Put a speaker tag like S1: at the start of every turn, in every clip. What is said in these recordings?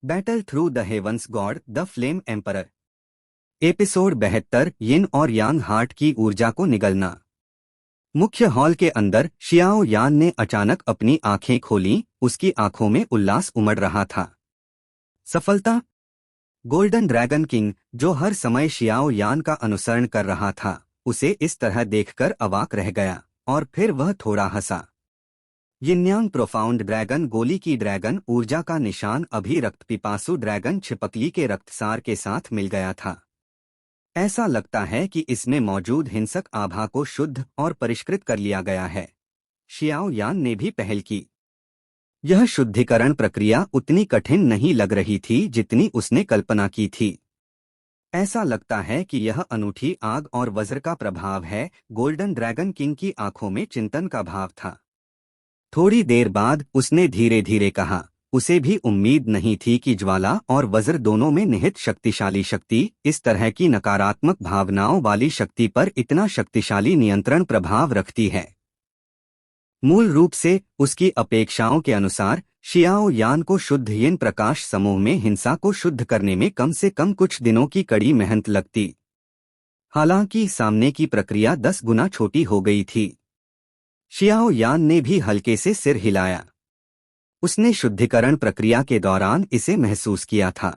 S1: Battle through the heavens god the flame emperor. Episode 72 yin और yang heart की ऊर्जा को निगलना। मुख्य हॉल के अंदर शियाओ यान ने अचानक अपनी आंखें खोलीं। उसकी आंखों में उल्लास उमड़ रहा था। सफलता। गोल्डन ड्रैगन किंग, जो हर समय शियाओ यान का अनुसरण कर रहा था, उसे इस तरह देखकर अवाक रह गया और फिर वह थोड़ा हंसा। यिन्यांग प्रोफाउंड ड्रैगन गोली की ड्रैगन ऊर्जा का निशान अभी रक्त पिपासु ड्रैगन छिपकली के रक्तसार के साथ मिल गया था। ऐसा लगता है कि इसमें मौजूद हिंसक आभा को शुद्ध और परिष्कृत कर लिया गया है। शियाओ यान ने भी पहल की। यह शुद्धिकरण प्रक्रिया उतनी कठिन नहीं लग रही थी जितनी उसने कल्पना की थी। ऐसा लगता है कि यह अनूठी आग और वज्र का प्रभाव है। गोल्डन ड्रैगन किंग की आंखों में चिंतन का भाव था। थोड़ी देर बाद उसने धीरे धीरे कहा, उसे भी उम्मीद नहीं थी कि ज्वाला और वज्र दोनों में निहित शक्तिशाली शक्ति इस तरह की नकारात्मक भावनाओं वाली शक्ति पर इतना शक्तिशाली नियंत्रण प्रभाव रखती है। मूल रूप से उसकी अपेक्षाओं के अनुसार शियाओ यान को शुद्ध यिन प्रकाश समूह में हिंसा को शुद्ध करने में कम से कम कुछ दिनों की कड़ी मेहनत लगती। हालांकि सामने की प्रक्रिया 10 गुना छोटी हो गई थी। शियाओ यान ने भी हल्के से सिर हिलाया। उसने शुद्धिकरण प्रक्रिया के दौरान इसे महसूस किया था।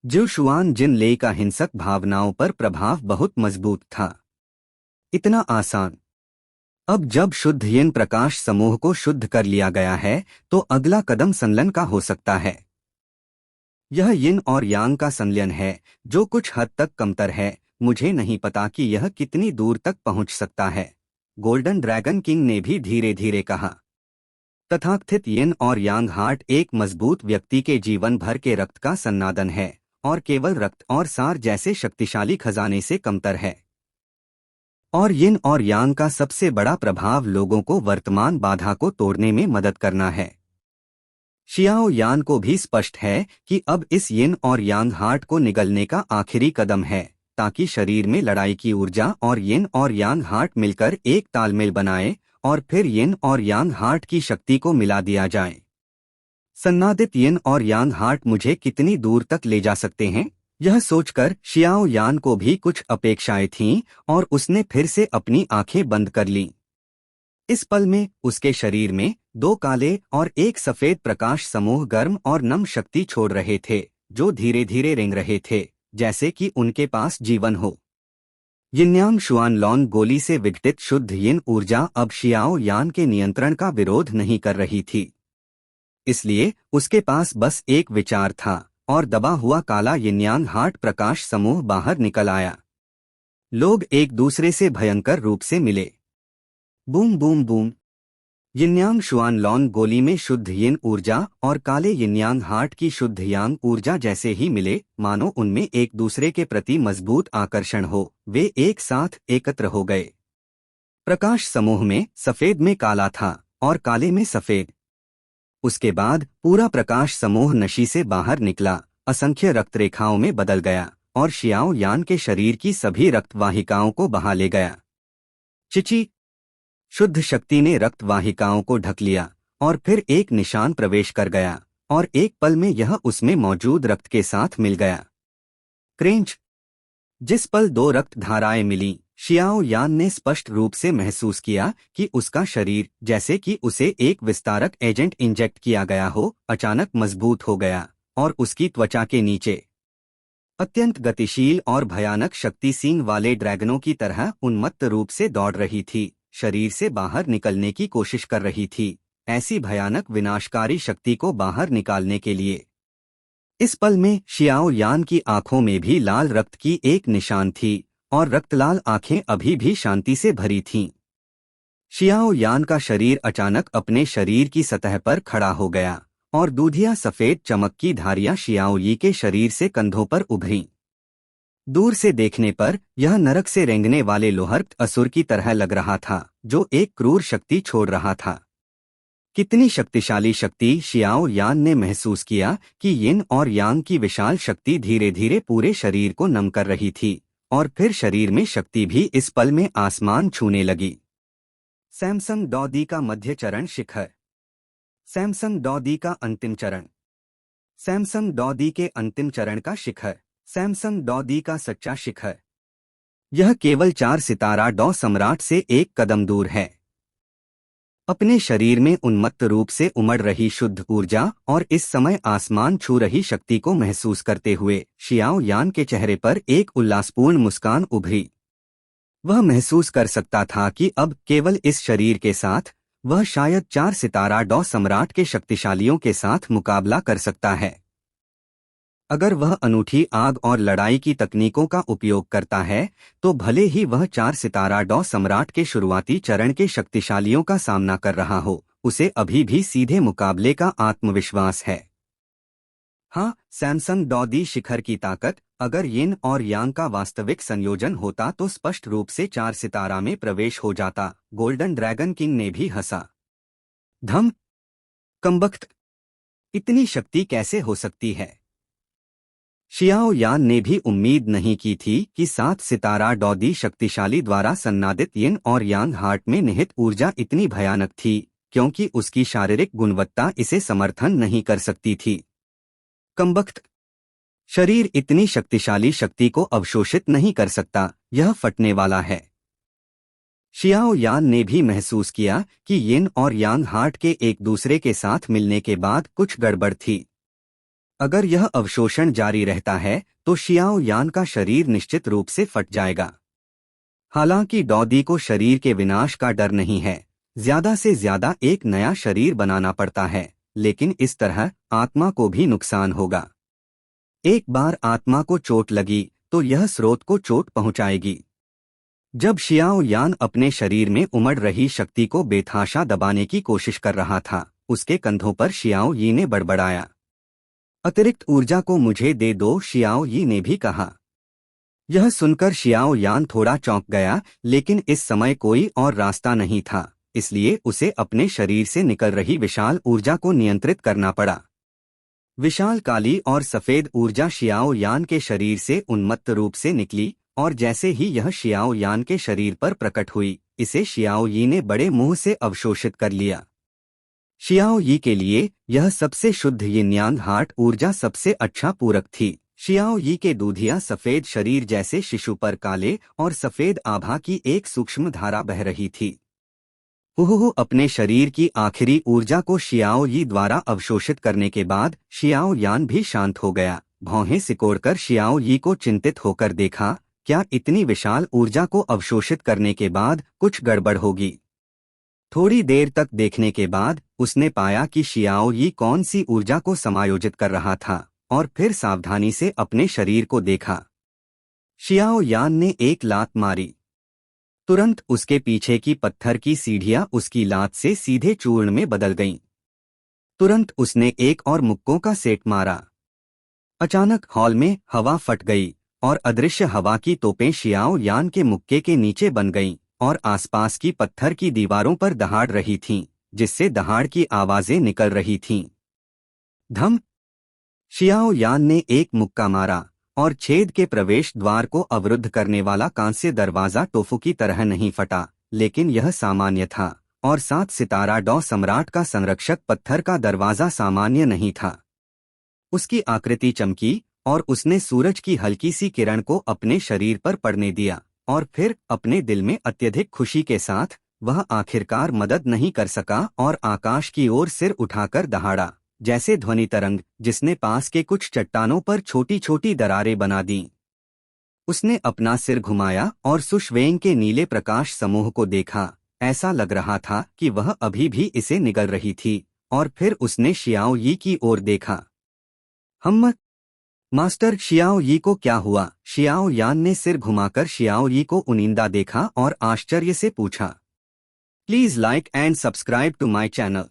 S1: जो शुआन जिन ले का हिंसक भावनाओं पर प्रभाव बहुत मजबूत था। इतना आसान। अब जब शुद्ध यिन प्रकाश समूह को शुद्ध कर लिया गया है तो अगला कदम संलयन का हो सकता है। यह यिन और यांग का संलयन है जो कुछ हद तक कमतर है। मुझे नहीं पता कि यह कितनी दूर तक पहुंच सकता है, गोल्डन ड्रैगन किंग ने भी धीरे धीरे कहा। तथाकथित यिन और यांग हार्ट एक मजबूत व्यक्ति के जीवन भर के रक्त का सन्नादन है और केवल रक्त और सार जैसे शक्तिशाली खजाने से कमतर है। और यिन और यांग का सबसे बड़ा प्रभाव लोगों को वर्तमान बाधा को तोड़ने में मदद करना है। शियाओ यान को भी स्पष्ट है कि अब इस यिन और यांग हार्ट को निगलने का आखिरी कदम है, ताकि शरीर में लड़ाई की ऊर्जा और यिन और यांग हार्ट मिलकर एक तालमेल बनाए और फिर यिन और यांग हार्ट की शक्ति को मिला दिया जाए। सन्नादित यिन और यांग हार्ट मुझे कितनी दूर तक ले जा सकते हैं, यह सोचकर शियाओ यान को भी कुछ अपेक्षाएं थीं और उसने फिर से अपनी आंखें बंद कर लीं। इस पल में उसके शरीर में 2 काले और एक सफेद प्रकाश समूह गर्म और नम शक्ति छोड़ रहे थे, जो धीरे धीरे रेंग रहे थे, जैसे कि उनके पास जीवन हो। यिन्यांग शुआनलॉन गोली से विघटित शुद्ध यिन ऊर्जा अब शियाओ यान के नियंत्रण का विरोध नहीं कर रही थी। इसलिए उसके पास बस एक विचार था और दबा हुआ काला यिन्यांग हार्ट प्रकाश समूह बाहर निकल आया। लोग एक दूसरे से भयंकर रूप से मिले। Boom boom boom. यिन्यांग शुआनलॉन गोली में शुद्ध यिन ऊर्जा और काले यिन्यांग हार्ट की शुद्ध यांग ऊर्जा जैसे ही मिले, मानो उनमें एक दूसरे के प्रति मजबूत आकर्षण हो। वे एक साथ एकत्र हो गए। प्रकाश समूह में सफेद में काला था और काले में सफेद। उसके बाद पूरा प्रकाश समूह नशी से बाहर निकला, असंख्य रक्त रेखाओं में बदल गया और शियाओ यान के शरीर की सभी रक्त वाहिकाओं को बहा ले गया। चिची। शुद्ध शक्ति ने रक्त वाहिकाओं को ढक लिया और फिर एक निशान प्रवेश कर गया और एक पल में यह उसमें मौजूद रक्त के साथ मिल गया। क्रेंच। जिस पल 2 रक्त धाराएं मिलीं, शियाओ यान ने स्पष्ट रूप से महसूस किया कि उसका शरीर, जैसे कि उसे एक विस्तारक एजेंट इंजेक्ट किया गया हो, अचानक मजबूत हो गया और उसकी त्वचा के नीचे अत्यंत गतिशील और भयानक शक्ति सींग वाले ड्रैगनों की तरह उन्मत्त रूप से दौड़ रही थी, शरीर से बाहर निकलने की कोशिश कर रही थी, ऐसी भयानक विनाशकारी शक्ति को बाहर निकालने के लिए। इस पल में शियाओ यान की आंखों में भी लाल रक्त की एक निशान थी और रक्तलाल आंखें अभी भी शांति से भरी थीं। शियाओ यान का शरीर अचानक अपने शरीर की सतह पर खड़ा हो गया और दूधिया सफेद चमक की धारियां शियाओ यी के शरीर से कंधों पर उभरीं। दूर से देखने पर यह नरक से रेंगने वाले लोहर्क असुर की तरह लग रहा था, जो एक क्रूर शक्ति छोड़ रहा था। कितनी शक्तिशाली शक्ति! शियाओ यान ने महसूस किया कि यिन और यांग की विशाल शक्ति धीरे धीरे पूरे शरीर को नम कर रही थी और फिर शरीर में शक्ति भी इस पल में आसमान छूने लगी। सैमसंग डॉ दी का मध्य चरण शिखर। सैमसंग डॉ दी का अंतिम चरण। सैमसंग डॉदी के अंतिम चरण का शिखर। सैमसंग डॉदी का सच्चा शिखर। यह केवल 4 सितारा डॉ सम्राट से एक कदम दूर है। अपने शरीर में उन्मत्त रूप से उमड़ रही शुद्ध ऊर्जा और इस समय आसमान छू रही शक्ति को महसूस करते हुए शियाओ यान के चेहरे पर एक उल्लासपूर्ण मुस्कान उभरी। वह महसूस कर सकता था कि अब केवल इस शरीर के साथ वह शायद 4 सितारा डॉ सम्राट के शक्तिशालियों के साथ मुकाबला कर सकता है। अगर वह अनूठी आग और लड़ाई की तकनीकों का उपयोग करता है तो भले ही वह 4 सितारा डॉ सम्राट के शुरुआती चरण के शक्तिशालियों का सामना कर रहा हो, उसे अभी भी सीधे मुकाबले का आत्मविश्वास है। हाँ, सैमसंग डॉदी शिखर की ताकत अगर यिन और यांग का वास्तविक संयोजन होता तो स्पष्ट रूप से 4 सितारा में प्रवेश हो जाता। गोल्डन ड्रैगन किंग ने भी हंसा। धम, कमबख्त, इतनी शक्ति कैसे हो सकती है? शियाओ यान ने भी उम्मीद नहीं की थी कि 7 सितारा डॉदी शक्तिशाली द्वारा सन्नादित यिन और यांग हार्ट में निहित ऊर्जा इतनी भयानक थी, क्योंकि उसकी शारीरिक गुणवत्ता इसे समर्थन नहीं कर सकती थी। कमबख्त, शरीर इतनी शक्तिशाली शक्ति को अवशोषित नहीं कर सकता, यह फटने वाला है। शियाओ यान ने भी महसूस किया कि यिन और यांग हार्ट के एक दूसरे के साथ मिलने के बाद कुछ गड़बड़ थी। अगर यह अवशोषण जारी रहता है तो शियाओ यान का शरीर निश्चित रूप से फट जाएगा। हालांकि डॉदी को शरीर के विनाश का डर नहीं है, ज्यादा से ज्यादा एक नया शरीर बनाना पड़ता है, लेकिन इस तरह आत्मा को भी नुकसान होगा। एक बार आत्मा को चोट लगी तो यह स्रोत को चोट पहुंचाएगी। जब शियाओ यान अपने शरीर में उमड़ रही शक्ति को बेतहाशा दबाने की कोशिश कर रहा था, उसके कंधों पर शियाओ यी ने बड़बड़ाया। अतिरिक्त ऊर्जा को मुझे दे दो, शियाओ यी ने भी कहा। यह सुनकर शियाओ यान थोड़ा चौंक गया, लेकिन इस समय कोई और रास्ता नहीं था, इसलिए उसे अपने शरीर से निकल रही विशाल ऊर्जा को नियंत्रित करना पड़ा। विशाल काली और सफेद ऊर्जा शियाओ यान के शरीर से उन्मत्त रूप से निकली और जैसे ही यह शियाओ यान के शरीर पर प्रकट हुई, इसे शियाओ यी ने बड़े मुंह से अवशोषित कर लिया। शियाओ यी के लिए यह सबसे शुद्ध यिन यांग हार्ट ऊर्जा सबसे अच्छा पूरक थी। शियाओ यी के दूधिया सफेद शरीर जैसे शिशु पर काले और सफेद आभा की एक सूक्ष्म धारा बह रही थी। हुहुहु, अपने शरीर की आखिरी ऊर्जा को शियाओ यी द्वारा अवशोषित करने के बाद शियाओ यान भी शांत हो गया। भौहें सिकोड़कर शियाओ यी को चिंतित होकर देखा, क्या इतनी विशाल ऊर्जा को अवशोषित करने के बाद कुछ गड़बड़ होगी? थोड़ी देर तक देखने के बाद उसने पाया कि शियाओ यी कौन सी ऊर्जा को समायोजित कर रहा था और फिर सावधानी से अपने शरीर को देखा। शियाओ यान ने एक लात मारी। तुरंत उसके पीछे की पत्थर की सीढ़ियां उसकी लात से सीधे चूर्ण में बदल गईं। तुरंत उसने एक और मुक्कों का सेट मारा। अचानक हॉल में हवा फट गई और अदृश्य हवा की तोपें शियाओ यान के मुक्के के नीचे बन गईं और आसपास की पत्थर की दीवारों पर दहाड़ रही थीं, जिससे दहाड़ की आवाजें निकल रही थीं। धम, शियाओ यान ने एक मुक्का मारा और छेद के प्रवेश द्वार को अवरुद्ध करने वाला कांस्य दरवाजा टोफू की तरह नहीं फटा, लेकिन यह सामान्य था और 7 सितारा डॉ सम्राट का संरक्षक पत्थर का दरवाजा सामान्य नहीं था। उसकी आकृति चमकी और उसने सूरज की हल्की सी किरण को अपने शरीर पर पड़ने दिया और फिर अपने दिल में अत्यधिक खुशी के साथ वह आखिरकार मदद नहीं कर सका और आकाश की ओर सिर उठाकर दहाड़ा, जैसे ध्वनि तरंग जिसने पास के कुछ चट्टानों पर छोटी छोटी दरारें बना दीं। उसने अपना सिर घुमाया और सुशवेंग के नीले प्रकाश समूह को देखा। ऐसा लग रहा था कि वह अभी भी इसे निगल रही थी और फिर उसने शियाओ यी की ओर देखा। हम मास्टर, शियाओ यी को क्या हुआ? शियाओ यान ने सिर घुमाकर शियाओ यी को उनिंदा देखा और आश्चर्य से पूछा। Please like and subscribe to my channel.